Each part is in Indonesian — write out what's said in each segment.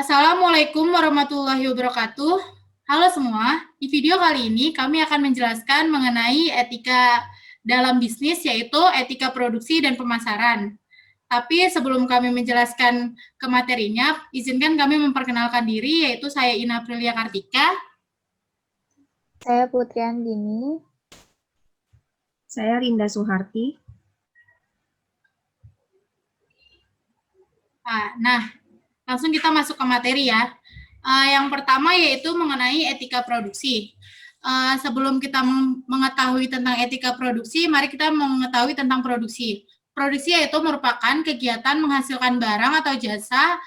Assalamualaikum warahmatullahi wabarakatuh. Halo semua, di video kali ini kami akan menjelaskan mengenai etika dalam bisnis, yaitu etika produksi dan pemasaran. Tapi sebelum kami menjelaskan ke materinya, izinkan kami memperkenalkan diri, yaitu saya Ina Aprilia Kartika. Saya Putri Andini. Saya Rinda Suharti. Nah, langsung kita masuk ke materi ya. Yang pertama yaitu mengenai etika produksi. Sebelum kita mengetahui tentang etika produksi, mari kita mengetahui tentang produksi. Produksi yaitu merupakan kegiatan menghasilkan barang atau jasa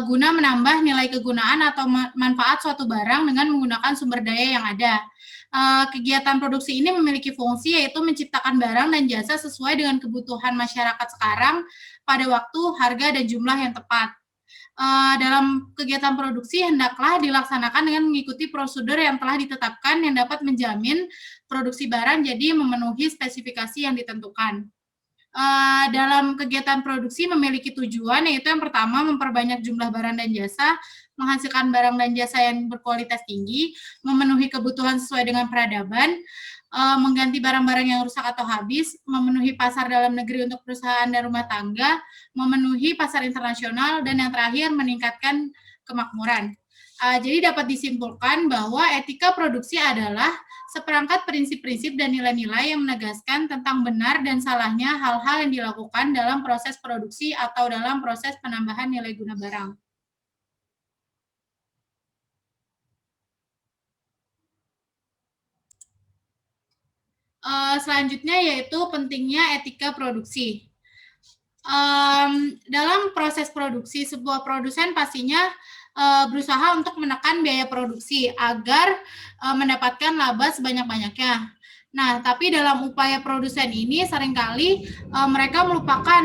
guna menambah nilai kegunaan atau manfaat suatu barang dengan menggunakan sumber daya yang ada. Kegiatan produksi ini memiliki fungsi yaitu menciptakan barang dan jasa sesuai dengan kebutuhan masyarakat sekarang pada waktu, harga, dan jumlah yang tepat. Dalam kegiatan produksi hendaklah dilaksanakan dengan mengikuti prosedur yang telah ditetapkan yang dapat menjamin produksi barang jadi memenuhi spesifikasi yang ditentukan. Dalam kegiatan produksi memiliki tujuan, yaitu yang pertama memperbanyak jumlah barang dan jasa, menghasilkan barang dan jasa yang berkualitas tinggi, memenuhi kebutuhan sesuai dengan peradaban, mengganti barang-barang yang rusak atau habis, memenuhi pasar dalam negeri untuk perusahaan dan rumah tangga, memenuhi pasar internasional, dan yang terakhir meningkatkan kemakmuran. Jadi dapat disimpulkan bahwa etika produksi adalah seperangkat prinsip-prinsip dan nilai-nilai yang menegaskan tentang benar dan salahnya hal-hal yang dilakukan dalam proses produksi atau dalam proses penambahan nilai guna barang. Selanjutnya yaitu pentingnya etika produksi. Dalam proses produksi, sebuah produsen pastinya berusaha untuk menekan biaya produksi agar mendapatkan laba sebanyak-banyaknya. Nah, tapi dalam upaya produsen ini seringkali mereka melupakan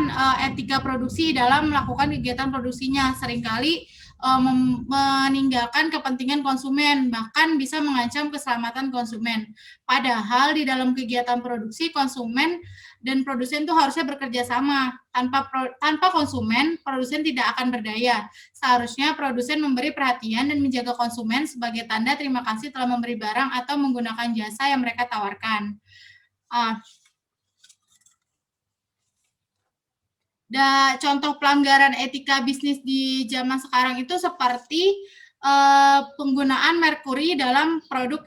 etika produksi dalam melakukan kegiatan produksinya. Seringkali meninggalkan kepentingan konsumen, bahkan bisa mengancam keselamatan konsumen. Padahal di dalam kegiatan produksi, konsumen dan produsen itu harusnya bekerja sama. Tanpa konsumen, produsen tidak akan berdaya. Seharusnya produsen memberi perhatian dan menjaga konsumen sebagai tanda terima kasih telah memberi barang atau menggunakan jasa yang mereka tawarkan. Contoh pelanggaran etika bisnis di zaman sekarang itu seperti penggunaan merkuri dalam produk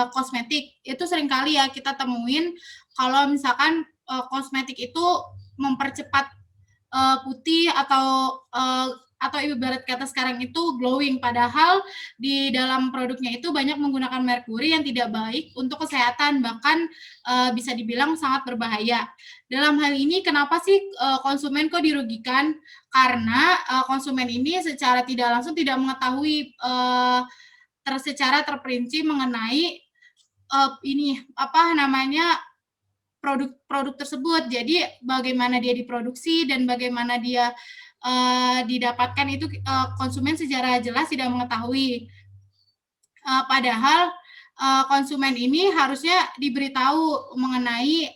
kosmetik. Itu seringkali ya kita temuin kalau misalkan kosmetik itu mempercepat putih atau ibarat kata sekarang itu glowing, padahal di dalam produknya itu banyak menggunakan merkuri yang tidak baik untuk kesehatan, bahkan bisa dibilang sangat berbahaya. Dalam hal ini kenapa sih konsumen kok dirugikan? Karena konsumen ini secara tidak langsung tidak mengetahui secara terperinci mengenai produk tersebut. Jadi bagaimana dia diproduksi dan bagaimana dia didapatkan itu konsumen secara jelas tidak mengetahui. Padahal konsumen ini harusnya diberitahu mengenai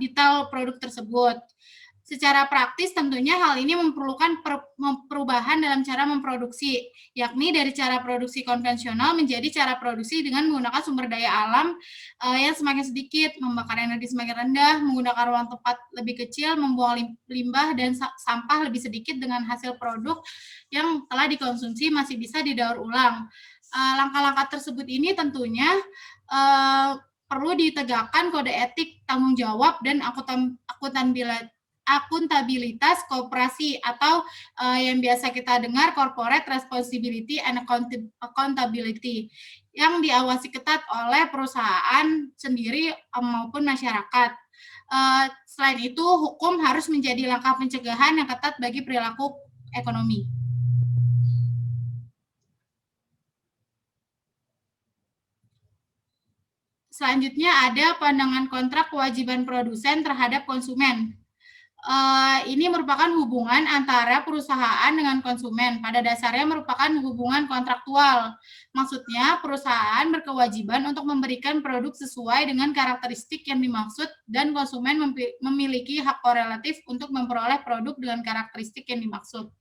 detail produk tersebut. Secara praktis tentunya hal ini memerlukan perubahan dalam cara memproduksi, yakni dari cara produksi konvensional menjadi cara produksi dengan menggunakan sumber daya alam yang semakin sedikit, membakar energi semakin rendah, menggunakan ruang tempat lebih kecil, membuang limbah dan sampah lebih sedikit dengan hasil produk yang telah dikonsumsi masih bisa didaur ulang. Langkah-langkah tersebut ini tentunya perlu ditegakkan kode etik, tanggung jawab, dan akuntabilitas koperasi atau yang biasa kita dengar corporate responsibility and accountability yang diawasi ketat oleh perusahaan sendiri maupun masyarakat. Selain itu, hukum harus menjadi langkah pencegahan yang ketat bagi perilaku ekonomi. Selanjutnya ada pandangan kontrak kewajiban produsen terhadap konsumen. Ini merupakan hubungan antara perusahaan dengan konsumen. Pada dasarnya merupakan hubungan kontraktual. Maksudnya, perusahaan berkewajiban untuk memberikan produk sesuai dengan karakteristik yang dimaksud dan konsumen memiliki hak korelatif untuk memperoleh produk dengan karakteristik yang dimaksud.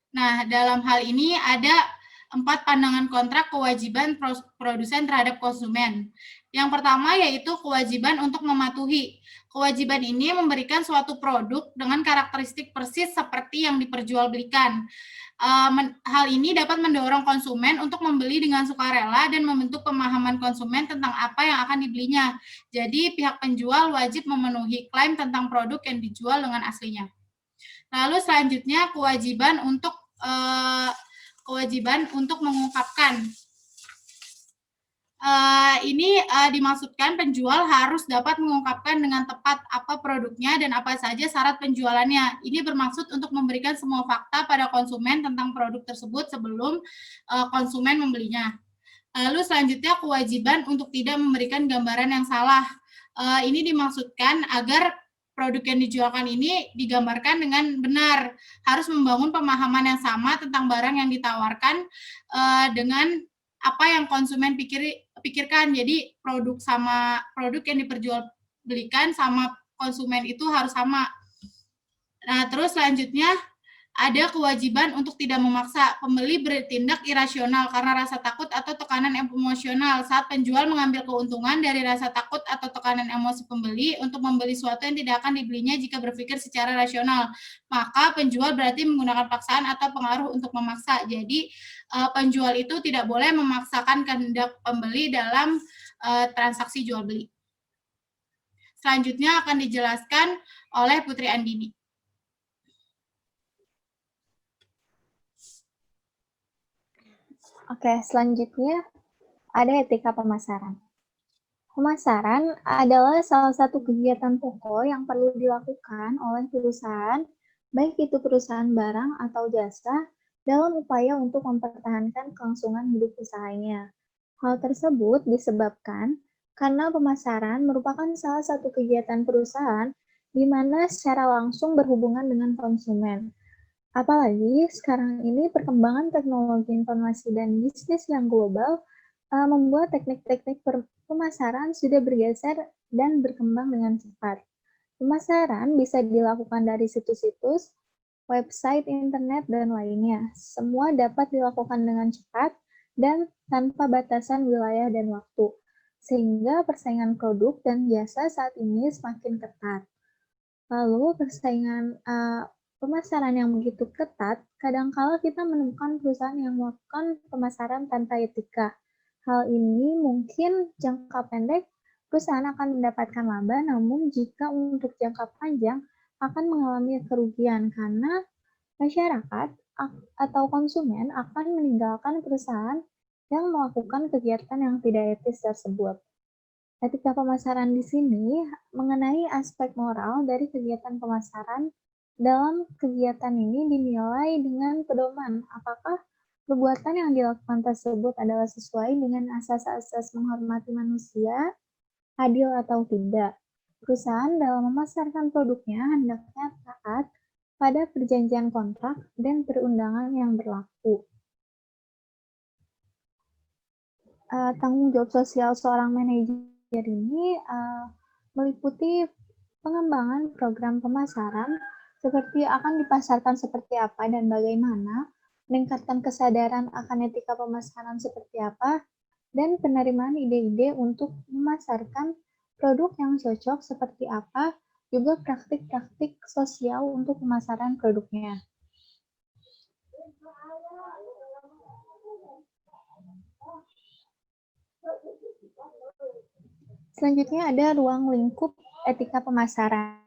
Nah, dalam hal ini ada 4 pandangan kontrak kewajiban produsen terhadap konsumen. Yang pertama yaitu kewajiban untuk mematuhi. Kewajiban ini memberikan suatu produk dengan karakteristik persis seperti yang diperjualbelikan. Hal ini dapat mendorong konsumen untuk membeli dengan sukarela dan membentuk pemahaman konsumen tentang apa yang akan dibelinya. Jadi, pihak penjual wajib memenuhi klaim tentang produk yang dijual dengan aslinya. Lalu selanjutnya kewajiban untuk mengungkapkan. Ini dimaksudkan penjual harus dapat mengungkapkan dengan tepat apa produknya dan apa saja syarat penjualannya. Ini bermaksud untuk memberikan semua fakta pada konsumen tentang produk tersebut sebelum konsumen membelinya. Lalu selanjutnya kewajiban untuk tidak memberikan gambaran yang salah. Ini dimaksudkan agar produk yang dijualkan ini digambarkan dengan benar, harus membangun pemahaman yang sama tentang barang yang ditawarkan dengan apa yang konsumen pikirkan. Jadi produk yang diperjualbelikan sama konsumen itu harus sama. Nah, terus selanjutnya ada kewajiban untuk tidak memaksa. Pembeli bertindak irasional karena rasa takut atau tekanan emosional saat penjual mengambil keuntungan dari rasa takut atau tekanan emosi pembeli untuk membeli sesuatu yang tidak akan dibelinya jika berpikir secara rasional. Maka penjual berarti menggunakan paksaan atau pengaruh untuk memaksa. Jadi penjual itu tidak boleh memaksakan kehendak pembeli dalam transaksi jual beli. Selanjutnya akan dijelaskan oleh Putri Andini. Oke, selanjutnya ada etika pemasaran. Pemasaran adalah salah satu kegiatan pokok yang perlu dilakukan oleh perusahaan, baik itu perusahaan barang atau jasa, dalam upaya untuk mempertahankan kelangsungan hidup usahanya. Hal tersebut disebabkan karena pemasaran merupakan salah satu kegiatan perusahaan di mana secara langsung berhubungan dengan konsumen. Apalagi sekarang ini perkembangan teknologi informasi dan bisnis yang global membuat teknik-teknik pemasaran sudah bergeser dan berkembang dengan cepat. Pemasaran bisa dilakukan dari situs-situs, website internet, dan lainnya. Semua dapat dilakukan dengan cepat dan tanpa batasan wilayah dan waktu, sehingga persaingan produk dan jasa saat ini semakin ketat. Lalu persaingan pemasaran yang begitu ketat, kadangkala kita menemukan perusahaan yang melakukan pemasaran tanpa etika. Hal ini mungkin jangka pendek perusahaan akan mendapatkan laba, namun jika untuk jangka panjang akan mengalami kerugian karena masyarakat atau konsumen akan meninggalkan perusahaan yang melakukan kegiatan yang tidak etis tersebut. Etika pemasaran di sini mengenai aspek moral dari kegiatan pemasaran. Dalam kegiatan ini dinilai dengan pedoman apakah perbuatan yang dilakukan tersebut adalah sesuai dengan asas-asas menghormati manusia, adil atau tidak. Perusahaan dalam memasarkan produknya hendaknya taat pada perjanjian kontrak dan perundangan yang berlaku. Tanggung jawab sosial seorang manajer ini meliputi pengembangan program pemasaran seperti akan dipasarkan seperti apa dan bagaimana, meningkatkan kesadaran akan etika pemasaran seperti apa, dan penerimaan ide-ide untuk memasarkan produk yang cocok seperti apa, juga praktik-praktik sosial untuk pemasaran produknya. Selanjutnya ada ruang lingkup etika pemasaran.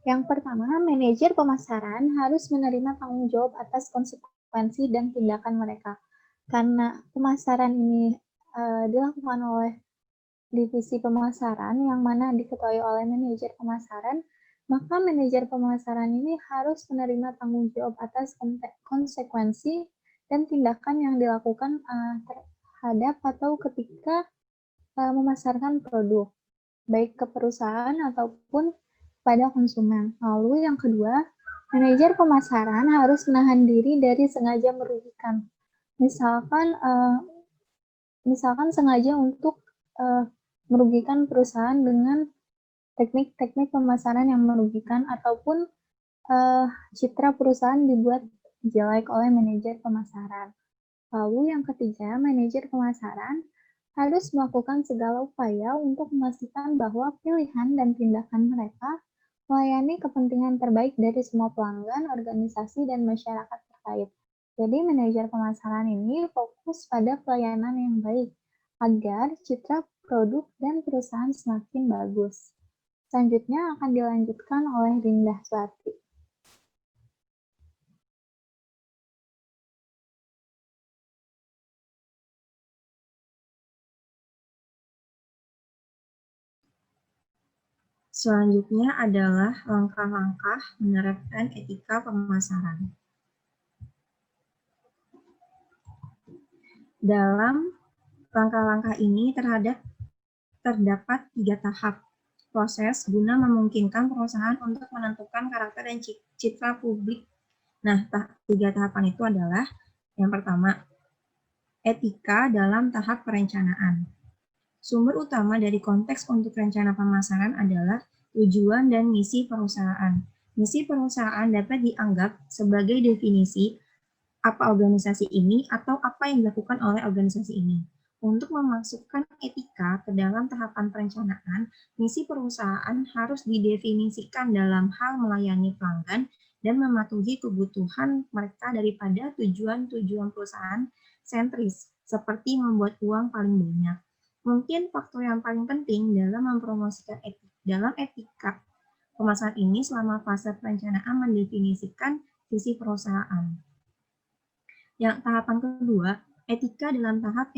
Yang pertama, manajer pemasaran harus menerima tanggung jawab atas konsekuensi dan tindakan mereka. Karena pemasaran ini dilakukan oleh divisi pemasaran yang mana diketuai oleh manajer pemasaran, maka manajer pemasaran ini harus menerima tanggung jawab atas konsekuensi dan tindakan yang dilakukan terhadap atau ketika memasarkan produk, baik ke perusahaan ataupun pada konsumen. Lalu yang kedua, manajer pemasaran harus menahan diri dari sengaja merugikan. Misalkan sengaja untuk merugikan perusahaan dengan teknik-teknik pemasaran yang merugikan ataupun citra perusahaan dibuat jelek oleh manajer pemasaran. Lalu yang ketiga, manajer pemasaran harus melakukan segala upaya untuk memastikan bahwa pilihan dan tindakan mereka melayani kepentingan terbaik dari semua pelanggan, organisasi, dan masyarakat terkait. Jadi manajer pemasaran ini fokus pada pelayanan yang baik agar citra produk dan perusahaan semakin bagus. Selanjutnya akan dilanjutkan oleh Rinda Suharti. Selanjutnya adalah langkah-langkah menerapkan etika pemasaran. Dalam langkah-langkah ini terdapat 3 tahap proses guna memungkinkan perusahaan untuk menentukan karakter dan citra publik. Nah, 3 tahapan itu adalah yang pertama, etika dalam tahap perencanaan. Sumber utama dari konteks untuk rencana pemasaran adalah tujuan dan misi perusahaan. Misi perusahaan dapat dianggap sebagai definisi apa organisasi ini atau apa yang dilakukan oleh organisasi ini. Untuk memasukkan etika ke dalam tahapan perencanaan, misi perusahaan harus didefinisikan dalam hal melayani pelanggan dan mematuhi kebutuhan mereka daripada tujuan-tujuan perusahaan sentris, seperti membuat uang paling banyak. Mungkin faktor yang paling penting dalam mempromosikan dalam etika pemasaran ini selama fase perencanaan mendefinisikan visi perusahaan. Yang tahapan kedua, etika dalam tahap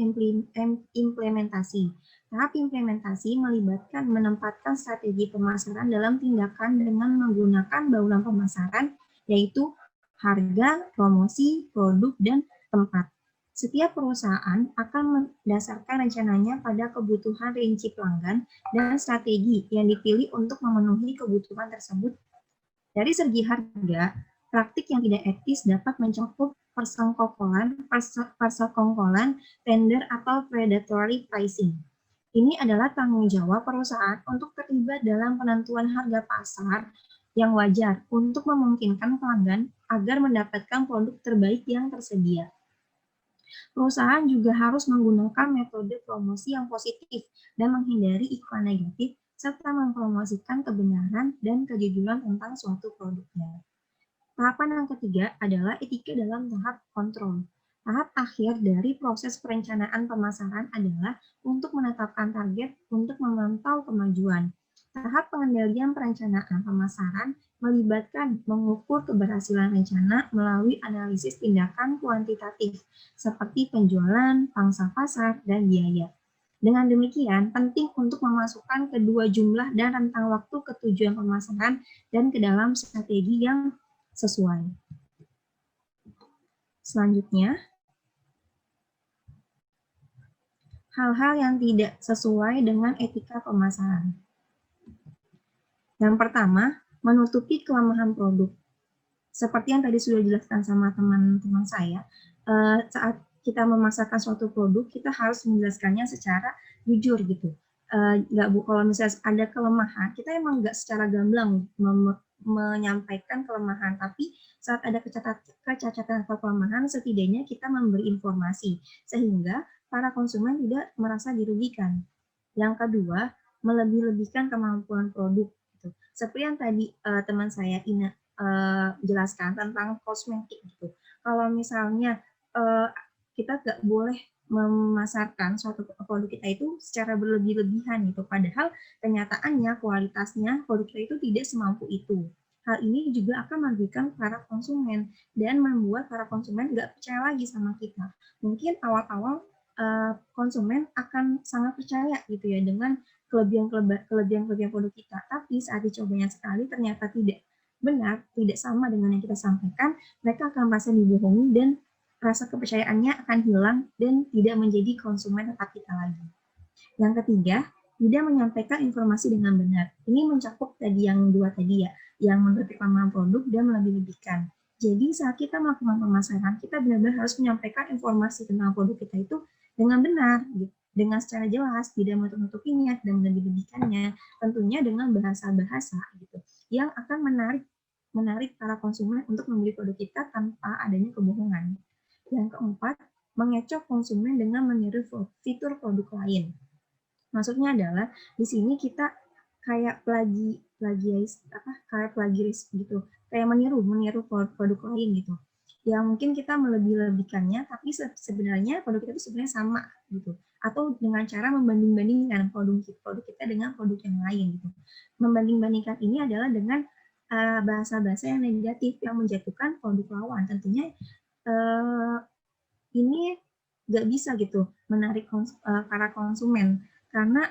implementasi. Tahap implementasi melibatkan menempatkan strategi pemasaran dalam tindakan dengan menggunakan bauran pemasaran, yaitu harga, promosi, produk, dan tempat. Setiap perusahaan akan mendasarkan rencananya pada kebutuhan rinci pelanggan dan strategi yang dipilih untuk memenuhi kebutuhan tersebut. Dari segi harga, praktik yang tidak etis dapat mencakup persekongkolan, tender, atau predatory pricing. Ini adalah tanggung jawab perusahaan untuk terlibat dalam penentuan harga pasar yang wajar untuk memungkinkan pelanggan agar mendapatkan produk terbaik yang tersedia. Perusahaan juga harus menggunakan metode promosi yang positif dan menghindari iklan negatif serta mempromosikan kebenaran dan kejujuran tentang suatu produknya. Tahapan yang ketiga adalah etika dalam tahap kontrol. Tahap akhir dari proses perencanaan pemasaran adalah untuk menetapkan target untuk memantau kemajuan. Tahap pengendalian perencanaan pemasaran melibatkan mengukur keberhasilan rencana melalui analisis tindakan kuantitatif seperti penjualan, pangsa pasar, dan biaya. Dengan demikian, penting untuk memasukkan kedua jumlah dan rentang waktu ke tujuan pemasaran dan ke dalam strategi yang sesuai. Selanjutnya, hal-hal yang tidak sesuai dengan etika pemasaran. Yang pertama, menutupi kelemahan produk. Seperti yang tadi sudah dijelaskan sama teman-teman saya, saat kita memasarkan suatu produk, kita harus menjelaskannya secara jujur gitu. Kalau misalnya ada kelemahan, kita emang nggak secara gamblang menyampaikan kelemahan, tapi saat ada kecacatan atau kelemahan, setidaknya kita memberi informasi, sehingga para konsumen tidak merasa dirugikan. Yang kedua, melebih-lebihkan kemampuan produk. Gitu. Seperti yang tadi teman saya Ina jelaskan tentang kosmetik gitu. Kalau misalnya kita nggak boleh memasarkan suatu produk kita itu secara berlebih-lebihan gitu. Padahal kenyataannya kualitasnya produk kita itu tidak semampu itu. Hal ini juga akan merugikan para konsumen dan membuat para konsumen nggak percaya lagi sama kita. Mungkin awal-awal konsumen akan sangat percaya gitu ya dengan kelebihan produk kita. Tapi saat dicobanya sekali ternyata tidak benar, tidak sama dengan yang kita sampaikan, mereka akan merasa dibohongi dan rasa kepercayaannya akan hilang dan tidak menjadi konsumen tetap kita lagi. Yang ketiga, tidak menyampaikan informasi dengan benar. Ini mencakup tadi yang dua tadi ya, yang menutupi kelemahan produk dan melebih-lebihkan. Jadi saat kita melakukan pemasaran, kita benar-benar harus menyampaikan informasi tentang produk kita itu dengan benar, gitu. Dengan secara jelas, tidak menutup-nutupinya dan melebih-lebihkannya, tentunya dengan bahasa-bahasa gitu, yang akan menarik menarik para konsumen untuk membeli produk kita tanpa adanya kebohongan. Yang keempat, mengecoh konsumen dengan meniru fitur produk lain. Maksudnya adalah di sini kita kayak plagiaris gitu, kayak meniru produk lain gitu. Yang mungkin kita melebih-lebihkannya, tapi sebenarnya produk kita itu sebenarnya sama gitu. Atau dengan cara membanding-bandingkan produk kita dengan produk yang lain gitu. Membanding-bandingkan ini adalah dengan bahasa-bahasa yang negatif yang menjatuhkan produk lawan. Tentunya ini nggak bisa gitu menarik para konsumen, karena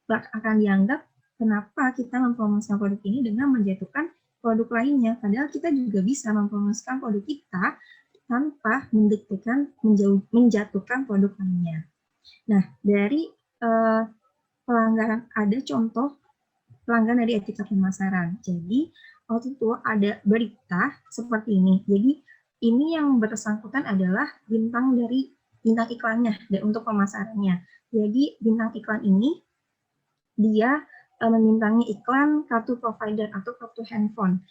akan dianggap kenapa kita mempromosikan produk ini dengan menjatuhkan produk lainnya, padahal kita juga bisa mempromosikan produk kita tanpa menjatuhkan produk lainnya. Nah, dari pelanggaran, ada contoh pelanggaran dari etika pemasaran. Jadi, waktu itu ada berita seperti ini. Jadi, ini yang bersangkutan adalah bintang iklannya dan untuk pemasarannya. Jadi, bintang iklan ini dia membintangi iklan kartu provider atau kartu handphone,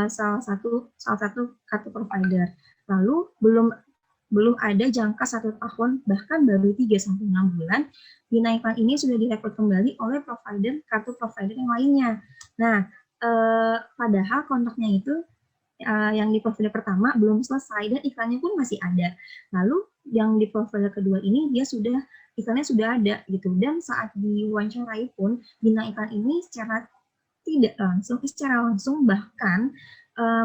salah satu kartu provider. Lalu belum ada jangka 1 tahun, bahkan baru 3-6 bulan, bintang iklan ini sudah direkrut kembali oleh kartu provider yang lainnya. Nah, padahal kontraknya itu yang di provider pertama belum selesai dan iklannya pun masih ada. Lalu yang di provider kedua ini iklannya sudah ada gitu, dan saat diwawancarai pun bintang iklan ini secara langsung bahkan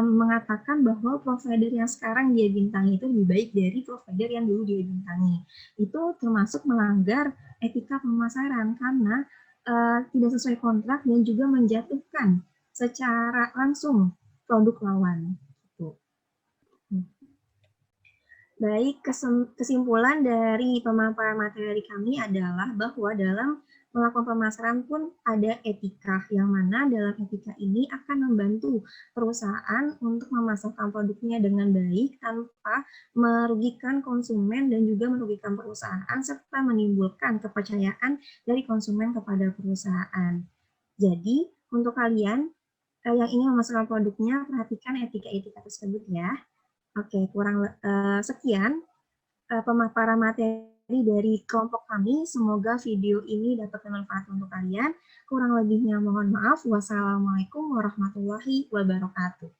mengatakan bahwa provider yang sekarang dia bintangi itu lebih baik dari provider yang dulu dia bintangi. Itu termasuk melanggar etika pemasaran karena tidak sesuai kontrak dan juga menjatuhkan secara langsung produk lawan. Gitu. Baik, kesimpulan dari pemaparan materi kami adalah bahwa dalam melakukan pemasaran pun ada etika, yang mana dalam etika ini akan membantu perusahaan untuk memasarkan produknya dengan baik tanpa merugikan konsumen dan juga merugikan perusahaan, serta menimbulkan kepercayaan dari konsumen kepada perusahaan. Jadi, untuk kalian yang ingin memasarkan produknya, perhatikan etika-etika tersebut ya. Oke, sekian pemaparan materi dari kelompok kami. Semoga video ini dapat bermanfaat untuk kalian. Kurang lebihnya mohon maaf. Wassalamualaikum warahmatullahi wabarakatuh.